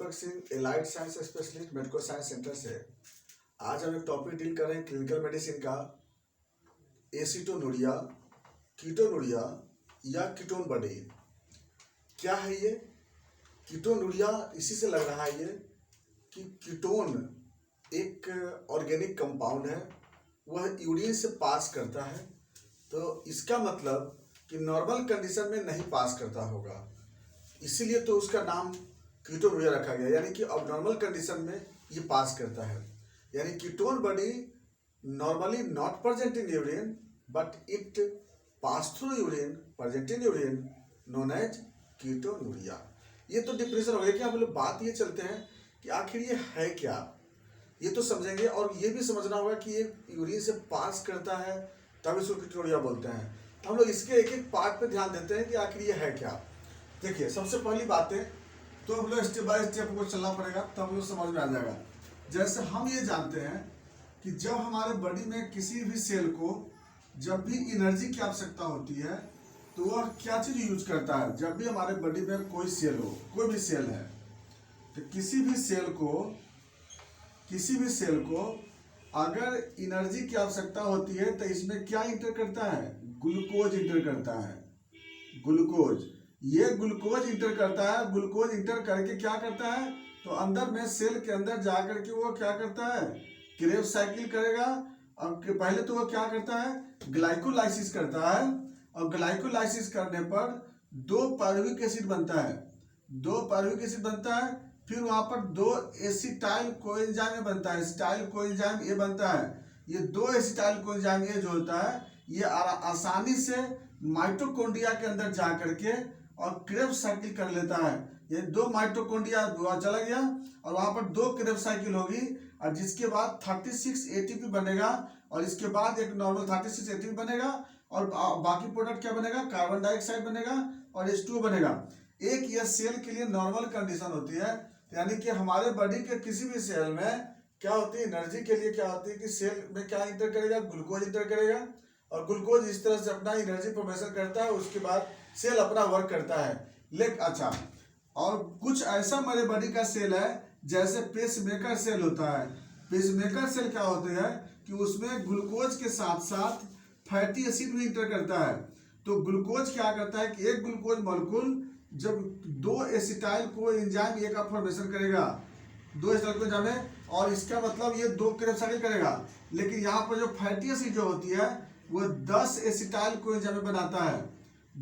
दीपक Singh, allied science specialist, medico science centre से। आज हम एक टॉपिक डील कर रहे हैं क्लिनिकल मेडिसिन का, एसीटोनुरिया, कीटोनुरिया या कीटोन बॉडी। क्या है ये कीटोनुरिया? इसी से लग रहा है ये कि कीटोन एक ऑर्गेनिक कंपाउंड है, वह यूरिन से पास करता है। तो इसका मतलब कि नॉर्मल कंडीशन में नहीं पास करता होगा, इसीलिए तो उसका नाम कीटोनुरिया रखा गया। यानी कि अब नॉर्मल कंडीशन में ये पास करता है। यानी ketone body normally not present in urine but it pass through urine, present in urine, known as ketonuria. ये तो डिफिनेशन हो गया कि हम लोग बात ये चलते हैं कि आखिर ये है क्या, ये तो समझेंगे। और ये भी समझना होगा कि ये यूरिन से पास करता है तब इसको कीटोनुरिया बोलते हैं। तो हम लोग इसके एक एक पार्ट पे ध्यान देते हैं कि आखिर ये है क्या। देखिए, सबसे पहली बातें तो हम लोग स्टेप बाय स्टेप को चलना पड़ेगा, तब हम लोग समझ में आ जाएगा। जैसे हम ये जानते हैं कि जब हमारे बॉडी में किसी भी सेल को जब भी एनर्जी की आवश्यकता होती है तो वह क्या चीज़ यूज करता है। जब भी हमारे बॉडी में कोई सेल हो, कोई भी सेल है, तो किसी भी सेल को अगर एनर्जी की आवश्यकता होती है तो इसमें क्या इंटर करता है? ग्लूकोज इंटर करता है। ग्लूकोज, ये ग्लूकोज इंटर करता है। ग्लूकोज इंटर करके क्या करता है? तो अंदर में सेल के अंदर जाकर के वो क्या करता है? क्रेब साइकिल करेगा। और पहले तो वो क्या करता है? ग्लाइकोलाइसिस करता है। और ग्लाइकोलाइसिस करने पर 2 पायरुविक एसिड बनता है। 2 पायरुविक एसिड बनता है। फिर वहां पर 2 एसिटाइल कोएंजाइम बनता है। एसिटाइल कोएंजाइम ए बनता है। ये 2 एसिटाइल कोएंजाइम ए जो होता है ये आसानी से माइटोकॉन्ड्रिया के अंदर जा करके और क्रेब साइकिल कर लेता है। ये 2 माइटोकॉन्ड्रिया चला गया और वहां पर 2 क्रेब साइकिल होगी, और जिसके बाद 36 एटीपी बनेगा। और इसके बाद एक नॉर्मल 36 एटीपी बनेगा और बाकी प्रोडक्ट क्या बनेगा? कार्बन डाइऑक्साइड बनेगा और H2O बनेगा। एक यह सेल के लिए नॉर्मल कंडीशन होती है। यानी कि हमारे बॉडी के किसी भी सेल में क्या होती है? एनर्जी के लिए क्या होती है कि सेल में क्या इंटर करेगा? ग्लूकोज इंटर करेगा। और ग्लूकोज इस तरह से अपना एनर्जी प्रोड्यूस करता है, उसके बाद सेल अपना वर्क करता है। लेकिन अच्छा, और कुछ ऐसा हमारे बॉडी का सेल है जैसे पेसमेकर सेल होता है। पेसमेकर सेल क्या होते हैं कि उसमें ग्लूकोज के साथ साथ फैटी एसिड भी इंटर करता है। तो ग्लूकोज क्या करता है कि एक ग्लूकोज मॉलिक्यूल जब 2 एसिटाइल कोएंजाइम ए का फॉर्मेशन करेगा, 2 एसिटाइल कोएंजाइम, और इसका मतलब ये 2 क्रेब साइकिल करेगा। लेकिन यहाँ पर जो फैटी एसिड जो होती है वो 10 एसिटाइल कोएंजाइम बनाता है।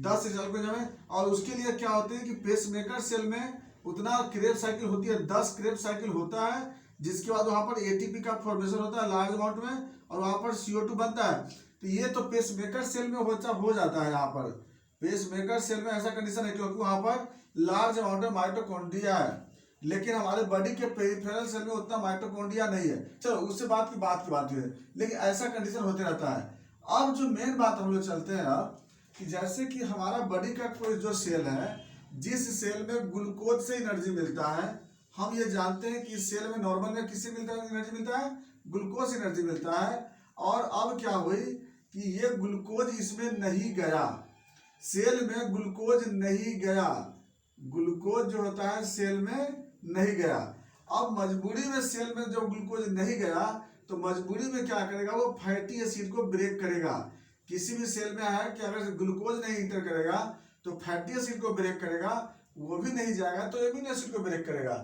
10 एसिटाइल कोएंजाइम, और उसके लिए क्या होते हैं कि पेसमेकर सेल में उतना क्रेब साइकिल होती है, 10 क्रेब साइकिल होता है, जिसके बाद वहां पर एटीपी का फॉर्मेशन होता है लार्ज अमाउंट में, और वहां पर CO2 बनता है। तो ये तो पेसमेकर सेल में हो जाता है। यहाँ पर पेसमेकर सेल में ऐसा कंडीशन है क्योंकि वहां पर लार्ज अमाउंट में माइटोकॉन्ड्रिया है। लेकिन हमारे बॉडी के पेरिफेरल सेल में उतना माइटोकॉन्ड्रिया नहीं है। चलो, उससे बात की हुई है, लेकिन ऐसा कंडीशन होते रहता है। अब जो मेन बात हम लोग चलते हैं अब, कि जैसे कि हमारा बॉडी का कोई जो सेल है, जिस सेल में ग्लूकोज से एनर्जी मिलता है, हम ये जानते हैं कि इस सेल में नॉर्मल में किससे मिलता है? एनर्जी मिलता है, ग्लूकोज से एनर्जी मिलता है। और अब क्या हुई कि ये ग्लूकोज इसमें नहीं गया, सेल में ग्लूकोज नहीं गया, ग्लूकोज जो होता है सेल में नहीं गया। अब मजबूरी में सेल में जब ग्लूकोज नहीं गया तो मजबूरी में क्या करेगा? वो फैटी एसिड को ब्रेक करेगा। किसी भी सेल में है कि अगर ग्लूकोज नहीं इंटर करेगा तो फैटी एसिड को ब्रेक करेगा, वो भी नहीं जाएगा तो एमिनो एसिड को ब्रेक करेगा।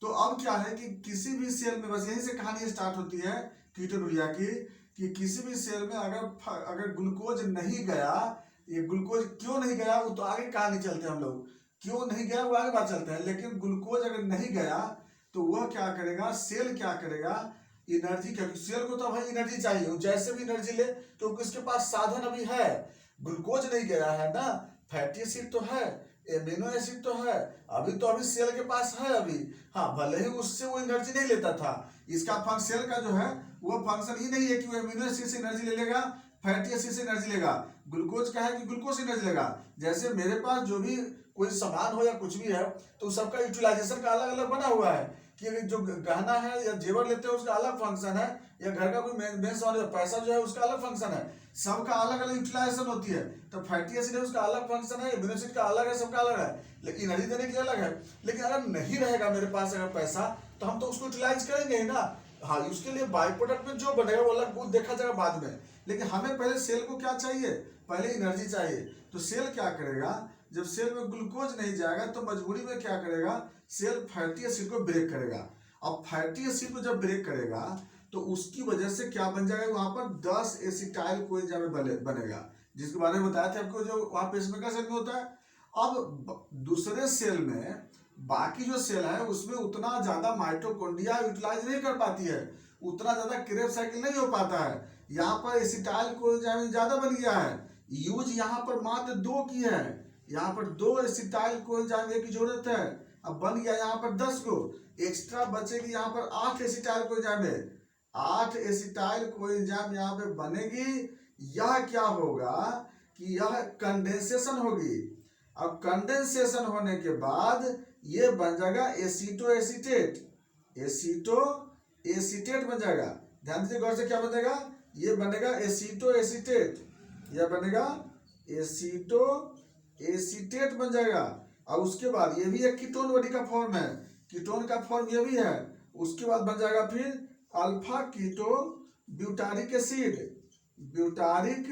तो अब क्या है कि किसी भी सेल में, बस यहीं से कहानी स्टार्ट होती है कीटोनुरिया की, कि किसी भी सेल में अगर ग्लूकोज नहीं गया, ये ग्लूकोज क्यों नहीं गया वो तो आगे कहानी चलते हैं हम लोग, क्यों नहीं गया वो आगे बात चलते हैं। लेकिन ग्लूकोज अगर नहीं गया तो वह क्या करेगा? सेल क्या करेगा? एनर्जी, क्योंकि सेल को तो भाई एनर्जी चाहिए, जैसे भी एनर्जी ले, क्योंकि उसके पास साधन अभी है। ग्लूकोज नहीं गया है ना, फैटी एसिड तो है, एमिनो एसिड तो है, अभी सेल के पास है अभी। हाँ, भले ही उससे वो एनर्जी नहीं लेता था। इसका फंक्शन, सेल का जो है वो फंक्शन ही नहीं है कि वो एमिनो एसिड से एनर्जी ले लेगा, फैटी एसिड से एनर्जी लेगा। ग्लूकोज क्या है कि ग्लूकोज से एनर्जी लेगा। जैसे मेरे पास जो भी कोई सामान हो या कुछ भी है तो सबका यूटिलाइजेशन का अलग अलग बना हुआ है कि जो गहना है या जेवर लेते हैं उसका अलग फंक्शन है, या घर का कोई मेन सामान पैसा जो है उसका अलग फंक्शन है। सबका अलग अलग यूटिलाइजेशन होती है। तो फैटी एसिड है उसका अलग फंक्शन है, एमिनो एसिड का अलग है, सबका अलग है, लेकिन एनर्जी देने के लिए अलग है। लेकिन अगर नहीं रहेगा मेरे पास अगर पैसा, तो हम तो उसको यूटिलाइज करेंगे ही ना। हाँ, उसके लिए बाई प्रोडक्ट में जो बनेगा वो अलग वो देखा जाएगा बाद में, लेकिन हमें पहले सेल को क्या चाहिए, पहले एनर्जी चाहिए। तो सेल क्या करेगा, जब सेल में ग्लूकोज नहीं जाएगा तो मजबूरी में क्या करेगा, सेल फैटी एसिड को ब्रेक करेगा। अब फैटी एसिड को जब ब्रेक करेगा तो उसकी वजह से क्या बन जाएगा, वहां पर 10 एसिटाइल कोएंजाइम बनेगा, जिसके बारे में बताया था आपको, जो वहां पेसमेकर सेल में होता है। अब दूसरे सेल में बाकी जो सेल है उसमें उतना ज्यादा माइटोकॉन्ड्रिया यूटिलाइज नहीं कर पाती है, उतना ज्यादा क्रेब्स साइकिल नहीं हो पाता है। यहाँ पर एसिटाइल कोएंजाइम ज्यादा बन गया है, यूज यहाँ पर मात्र 2 की है, यहाँ पर 2 एसिटाइल कोएंजाइम की जरूरत है, अब बन गया यहाँ पर 10 को, एक्स्ट्रा बचेगी यहाँ पर 8 एसिटाइल कोएंजाइम है, 8 एसिटाइल कोएंजाइम यहाँ पे बनेगी। यह क्या होगा कि यह कंडेंसेशन होगी। अब कंडेंसेशन होने के बाद ये बन जाएगा एसीटो एसीटेट, एसीटो एसीटेट बन जाएगा। ध्यान दीजिए गौर से, क्या बनेगा, ये बनेगा एसीटो एसीटेट, यह बनेगा एसीटो एसीटेट बन जाएगा। और उसके बाद ये भी एक कीटोन बॉडी का फॉर्म है, कीटोन का फॉर्म ये भी है। उसके बाद बन जाएगा फिर alpha keto butyric acid, butyric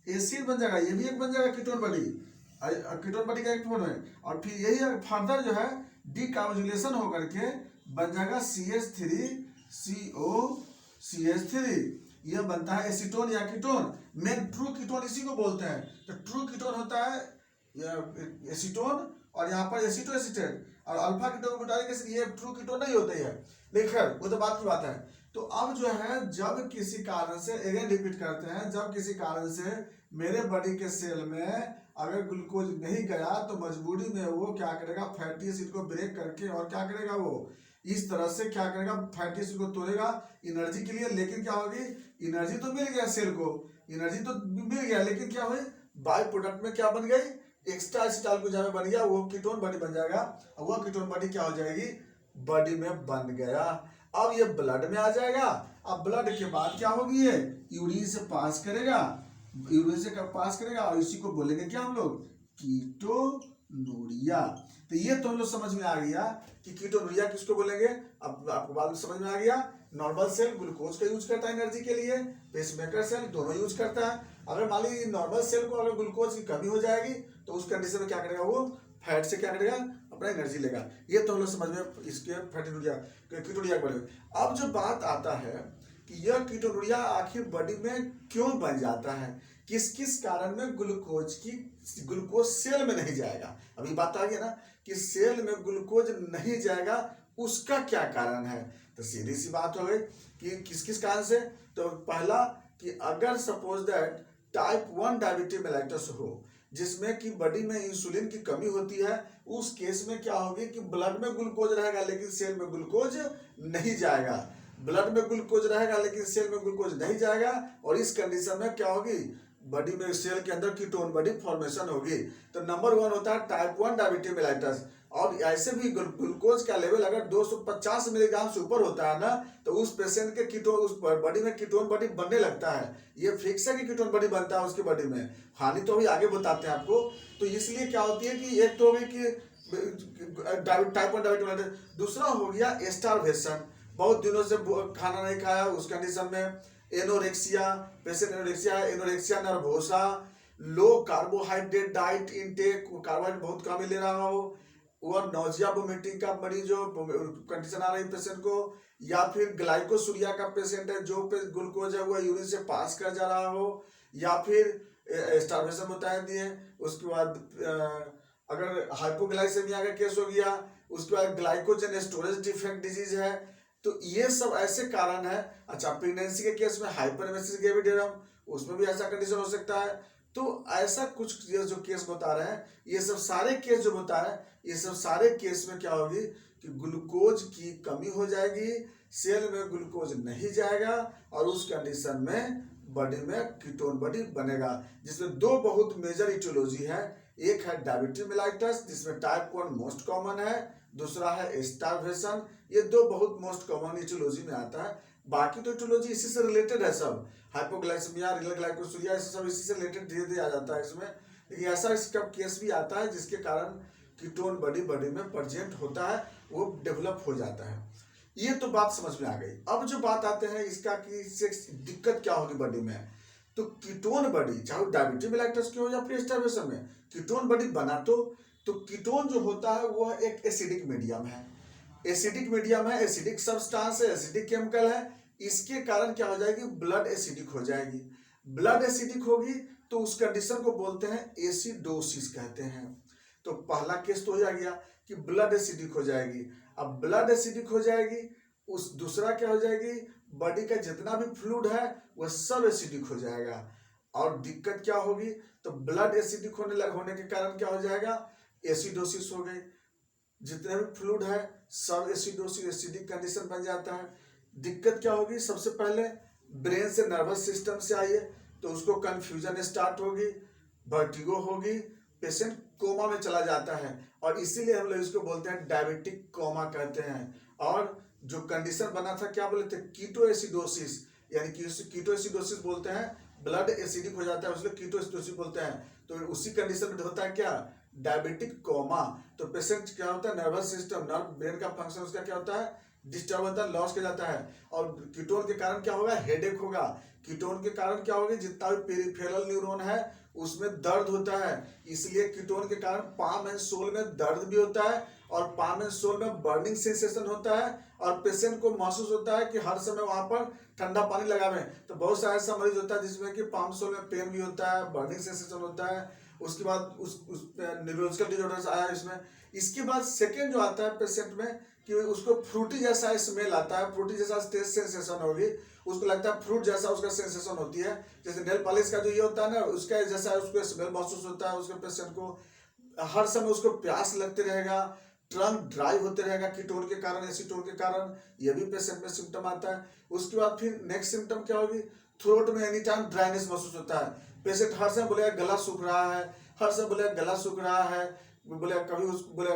acid बन जाएगा, ये भी एक बन जाएगा कीटोन बॉडी, कीटोन बॉडी का एक फॉर्म है। और फिर यही फर्दर जो है डीकार्बोक्सिलेशन होकर के बन जाएगा CH3CO CH3, यह बनता है एसीटोन या कीटोन। मेन ट्रू कीटोन इसी को बोलते हैं। तो ट्रू कीटोन होता है एसीटोन और यहाँ पर एसीटो एसीटेट, और अल्फा कीटोन ब्यूटारिक एसिड ये ट्रू कीटोन नहीं होते हैं, लेकिन खैर वो तो बात की बात है। तो अब जो है जब किसी कारण से, अगेन रिपीट करते हैं, जब किसी कारण से मेरे बॉडी के सेल में अगर ग्लूकोज नहीं गया तो मजबूरी में वो क्या करेगा, फैटी एसिड को ब्रेक करके, और क्या करेगा वो इस तरह से क्या करेगा, फैटी एसिड को तोड़ेगा एनर्जी के लिए। लेकिन क्या होगी, एनर्जी तो मिल गया सेल को, एनर्जी तो मिल गया, लेकिन क्या हुई, बाई प्रोडक्ट में क्या बन गई, एक्स्ट्रा एसिटाइल कोएंजाइम बन गया, वो कीटोन बॉडी बन जाएगा। और वो कीटोन बॉडी क्या हो जाएगी, बॉडी में बन गया। अब ये ब्लड में आ जाएगा। अब ब्लड के बाद क्या होगी, ये यूरिन से पास करेगा, यूरिन से पास करेगा, और इसी को बोलेंगे क्या हम लोग, कीटोनुरिया। तो ये तो हम लोग समझ में आ गया कि कीटोनुरिया किसको बोलेंगे। अब आपको बाद में समझ में आ गया, नॉर्मल सेल ग्लूकोज का यूज करता है एनर्जी के लिए, पेसमेकर सेल दोनों यूज करता है। अगर मान लीजिए नॉर्मल सेल को अगर ग्लूकोज की कमी हो जाएगी तो उस कंडीशन में क्या करेगा, वो फैट से क्या करेगा, अपना एनर्जी लेगा। ये तो हम लोग समझ में इसके फैटिनुरिया कीटोनुरिया के बारे में। अब जो बात आता है कि यह कीटोनुरिया आखिर बॉडी में क्यों बन जाता है, किस किस कारण में ग्लूकोज सेल में नहीं जाएगा। अभी बात आ गई ना कि सेल में ग्लूकोज नहीं जाएगा, उसका क्या कारण है। तो सीधी सी बात हो गई कि किस किस कारण से। तो पहला कि अगर suppose that type 1 diabetes mellitus हो, जिसमें कि बॉडी में इंसुलिन की कमी होती है, उस केस में क्या होगी कि ब्लड में ग्लूकोज रहेगा लेकिन सेल में ग्लूकोज नहीं जाएगा, ब्लड में ग्लूकोज रहेगा लेकिन सेल में ग्लूकोज नहीं जाएगा। और इस कंडीशन में क्या होगी, बॉडी में सेल के अंदर कीटोन बॉडी फॉर्मेशन होगी। तो नंबर 1 होता है टाइप 1 डायबिटीज मेलाइटस। और ऐसे भी ग्लूकोज का लेवल अगर 250 मिलीग्राम से ऊपर होता है ना, तो उस पेशेंट के कीटोन, उस बॉडी में कीटोन बॉडी बनने लगता है। ये फिक्स है कि कीटोन बॉडी बनता है उसकी बॉडी में, हानि तो अभी आगे बताते हैं आपको। तो इसलिए क्या होती है कि एक तो होगी कि टाइप 1 डायबिटीज मेलाइटस, दूसरा हो गया स्टारवेशन, बहुत दिनों से खाना नहीं खाया, उस कंडीशन में एनोरेक्सिया, पेशेंट एनोरेक्सिया नर्वोसा, लो कार्बोहाइड्रेट डाइट इनटेक, कार्बोहाइड्रेट बहुत कम ले रहा हो, और नौजिया वोमिटिंग का मरीज जो कंडीशन आ रही है पेशेंट को, या फिर ग्लाइकोसूरिया का पेशेंट है जो ग्लूकोज है वो यूरिन से पास कर जा रहा हो, या फिर स्टार्वेशन बता दिए। उसके बाद अगर हाइपोग्लाइसेमिया का केस हो गया, उसके बाद ग्लाइकोजन स्टोरेज डिफेक्ट डिजीज है, तो ये सब ऐसे कारण है। अच्छा, प्रेगनेंसी के केस में हाइपरमेसिस ग्रेविडियम, उसमें भी ऐसा कंडीशन हो सकता है। तो ऐसा कुछ जो केस बता रहे हैं, ये सब सारे केस जो बता रहे हैं, ये सब सारे केस में क्या होगी कि ग्लूकोज की कमी हो जाएगी, सेल में ग्लूकोज नहीं जाएगा, और उस कंडीशन में बॉडी में कीटोन बॉडी बनेगा, जिसमें 2 बहुत मेजर इटियोलॉजी है। एक है डायबिटीज मेलाइटस जिसमें टाइप 1 मोस्ट कॉमन है, दूसरा है स्टारवेशन। ये 2 बहुत मोस्ट कॉमन इटियोलॉजी में आता है। बाकी तो इटियोलॉजी इसी से रिलेटेड है सब, हाइपोग्लाइसेमिया, रिनल ग्लाइकोसूरिया, सब इसी से रिलेटेड धीरे धीरे आ जाता है इसमें। लेकिन ऐसा इसका केस भी आता है जिसके कारण कीटोन बॉडी में प्रेजेंट होता है, वो डेवलप हो जाता है। ये तो बात समझ में आ गई। अब जो बात आते हैं इसका कि इससे दिक्कत क्या होगी बॉडी में, तो कीटोन बॉडी चाहे डायबिटीज मेलाइटस की हो या फिर स्टार्वेशन में, कीटोन बॉडी बना तो कीटोन जो होता है वह एक एसिडिक मीडियम है, एसिडिक मीडियम है, एसिडिक सब्सटेंस है, एसिडिक केमिकल है। इसके कारण क्या हो जाएगी, ब्लड एसिडिक हो जाएगी। ब्लड एसिडिक होगी तो उस कंडीशन को बोलते हैं एसिडोसिस कहते हैं। तो पहला केस तो हो गया कि ब्लड एसिडिक हो जाएगी। अब ब्लड एसिडिक हो जाएगी, उस दूसरा क्या हो जाएगी, बॉडी का जितना भी फ्लूइड है वह सब एसिडिक हो जाएगा। और दिक्कत क्या होगी, तो ब्लड एसिडिक होने के कारण क्या हो जाएगा, एसिडोसिस हो गई। जितने भी फ्लूइड है सब एसिडोसिस, एसिडिक कंडीशन बन जाता है। दिक्कत क्या होगी, सबसे पहले ब्रेन से नर्वस सिस्टम से आई है तो उसको कंफ्यूजन स्टार्ट होगी, वर्टिगो होगी, पेशेंट कोमा में चला जाता है। और इसीलिए हम लोग इसको बोलते हैं डायबिटिक कोमा कहते हैं। और जो कंडीशन बना था क्या बोले थे, कीटो एसिडोसिस, यानी कि कीटो एसिडोसिस बोलते हैं, ब्लड एसिडिक हो जाता है उसको कीटो एसिडोसिस बोलते हैं। तो उसी कंडीशन में होता है क्या, डायबिटिक कोमा। तो पेशेंट क्या होता है, नर्वस सिस्टम, नर्व ब्रेन का फंक्शन उसका क्या होता है, डिस्टर्ब होता है, लॉस किया जाता है। और कीटोन के कारण क्या होगा, हेडेक होगा। कीटोन के कारण क्या होगा, जितना भी पेरिफेरल न्यूरॉन है उसमें दर्द होता है। इसलिए कीटोन के कारण पाम एंड सोल में दर्द भी होता है और पाम एंड सोल में बर्निंग सेंसेशन होता है। और पेशेंट को महसूस होता है कि हर समय वहां पर ठंडा पानी लगावे। तो बहुत सारा ऐसा मरीज होता है जिसमें कि पाम सोल में पेन भी होता है, बर्निंग सेंसेशन होता है। उसके बाद उस न्यूरोलॉजिकल डिसऑर्डर्स आया इसमें। इसके बाद सेकेंड जो आता है पेशेंट में कि उसको फ्रूटी जैसा स्मेल आता है, फ्रूटी जैसा टेस्ट सेंसेशन होगी, उसको लगता है फ्रूट जैसा उसका सेंसेशन होती है। जैसे नेल पॉलिश का जो ये होता है ना, उसका जैसा उसको स्मेल महसूस होता है। उसके पेशेंट को हर समय उसको प्यास लगते रहेगा, ट्रंक ड्राई होते रहेगा कीटोन के कारण, एसीटोन के कारण, ये भी पेशेंट में सिम्टम आता है। उसके बाद फिर नेक्स्ट सिम्टम क्या होगी, थ्रोट में एनी टाइम ड्राइनेस महसूस होता है। पेशेंट हर समय बोलेगा गला सूख रहा है, हर समय बोलेगा गला सूख रहा है, बोले कभी उसको बोले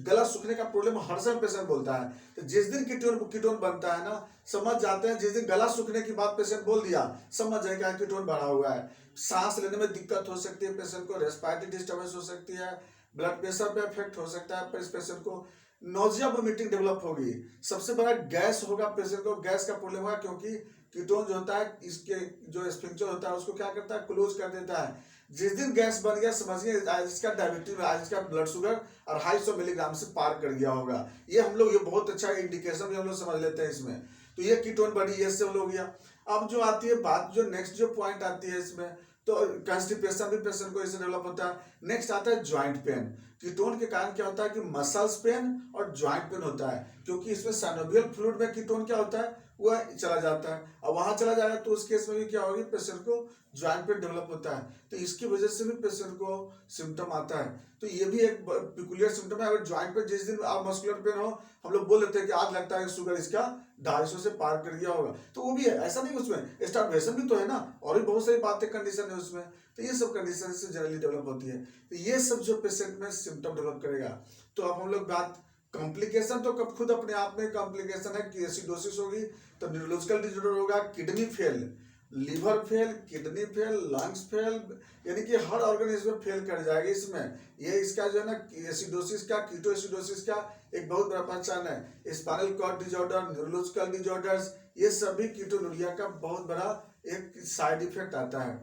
गला सूखने का प्रॉब्लम हर समय पेशेंट बोलता है। तो जिस दिन कीटोन बनता है ना, समझ जाते हैं जिस दिन गला सूखने की बात पेशेंट बोल दिया, समझ जाएगा कीटोन बढ़ा हुआ है। सांस लेने में दिक्कत हो सकती है पेशेंट को, रेस्पिरेटरी डिस्टर्बेंस हो सकती है, ब्लड प्रेशर पे इफेक्ट हो सकता है इस पेशेंट को, नोजिया वोमिटिंग डेवलप होगी। सबसे बड़ा गैस होगा, पेशेंट को गैस का प्रॉब्लम होगा, क्योंकि कीटोन जो होता है इसके जो स्फिंक्टर होता है उसको क्या करता है, क्लोज कर देता है। जिस दिन गैस बन गया समझिए आज इसका डायबिटीज, आज इसका ब्लड शुगर 250 मिलीग्राम से पार कर गया होगा। ये हम लोग, ये बहुत अच्छा इंडिकेशन भी हम लोग समझ लेते हैं इसमें। तो ये कीटोन बॉडी ये से हो गया। अब जो आती है बात, जो नेक्स्ट जो पॉइंट आती है इसमें, तो कॉन्स्टिपेशन भी पेशेंट को इससे डेवलप होता है। नेक्स्ट आता है ज्वाइंट पेन। कीटोन के कारण क्या होता है कि मसल्स पेन और ज्वाइंट पेन होता है, क्योंकि इसमें साइनोवियल फ्लूइड में कीटोन क्या होता है, वह चला जाता है। अब वहां चला जाएगा तो उस केस में भी क्या होगी, पेशेंट को ज्वाइंट पेन डेवलप होता है। तो इसकी वजह से भी पेशेंट को सिम्टम आता है। तो ये भी एक पिकुलियर सिम्टम है। अगर ज्वाइंट पे जिस दिन आप मस्कुलर पेन हो, हम लोग बोल देते हैं कि आज लगता है शुगर इसका 250 से पार कर गया होगा, तो वो भी है, ऐसा नहीं उसमें स्टार्वेशन भी तो है ना, और भी बहुत सारी बातें कंडीशन है उसमें। तो ये सब कंडीशन से जनरली डेवलप होती है। तो ये सब जो पेशेंट में सिम्टम डेवलप करेगा। तो अब हम लोग बात कॉम्प्लिकेशन, तो कब खुद अपने आप में कॉम्प्लिकेशन है कि एसिडोसिस होगी, तो न्यूरोलॉजिकल डिसऑर्डर होगा, kidney fail, liver fail, kidney fail, lungs fail, यानी कि हर ऑर्गन इसमें फेल कर जाएगा इसमें। ये इसका जो है ना एसिडोसिस का, कीटो एसिडोसिस का एक बहुत बड़ा पहचान है। Spinal cord disorder, neurological disorders, ये सभी कीटोनुरिया का बहुत बड़ा एक साइड इफेक्ट आता है।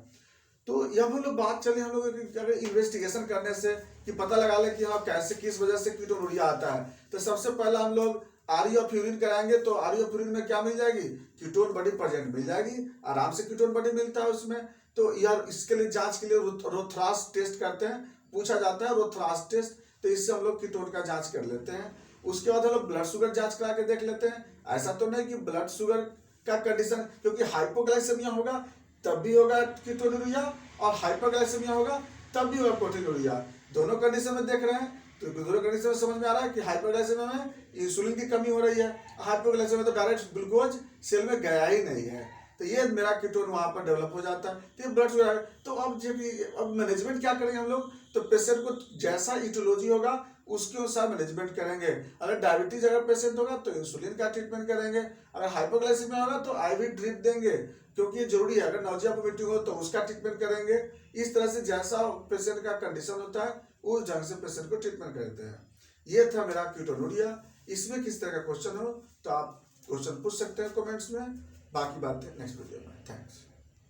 तो यह हम लोग बात चले हम लोग अगर इन्वेस्टिगेशन करने से कि पता लगा ले कि हाँ कैसे किस वजह से कीटोनुरिया आता है, तो सबसे पहला हम लोग आरई ऑफ यूरिन कराएंगे। तो आरई ऑफ यूरिन में क्या मिल जाएगी, कीटोन बॉडी प्रेजेंट मिल जाएगी, आराम से कीटोन बॉडी मिलता है उसमें। तो यार इसके लिए जांच के लिए रोथरास टेस्ट करते हैं, पूछा जाता है रोथरास टेस्ट। तो इससे हम लोग कीटोन का जांच कर लेते हैं। उसके बाद हम लोग ब्लड शुगर जांच करा के देख लेते हैं। ऐसा तो नहीं कि ब्लड शुगर का कंडीशन, क्योंकि हाइपोग्लाइसेमिया होगा तब भी होगा कीटोनुरिया, और हाइपरग्लाइसेमिया होगा तब भी होगा कीटोनुरिया। दोनों कंडीशन में देख रहे हैं, तो दोनों कंडीशन में समझ में आ रहा है कि हाइपरग्लाइसेमिया में इंसुलिन की कमी हो रही है, हाइपोग्लाइसेमिया में तो डायरेक्ट ग्लूकोज सेल में गया ही नहीं है। तो ये मेरा कीटोन वहां पर डेवलप हो जाता है, तो ब्लड शुगर। तो अब जब अब मैनेजमेंट क्या करेंगे हम लोग, तो पेशेंट को जैसा इटियोलॉजी होगा उसके अनुसार मैनेजमेंट करेंगे। अगर डायबिटीज अगर पेशेंट होगा तो इंसुलिन का ट्रीटमेंट करेंगे, अगर हाइपोग्लाइसीमिया होगा तो आईवी ड्रिप देंगे, क्योंकि ये जरूरी है। अगर नाउजिया वोमिटिंग हो तो उसका ट्रीटमेंट करेंगे। इस तरह से जैसा पेशेंट का कंडीशन होता है उस ढंग से पेशेंट को ट्रीटमेंट करते हैं। ये था मेरा कीटोनुरिया। इसमें किस तरह का क्वेश्चन हो तो आप क्वेश्चन पूछ सकते हैं कमेंट्स में। बाकी बातें नेक्स्ट वीडियो में। थैंक्स।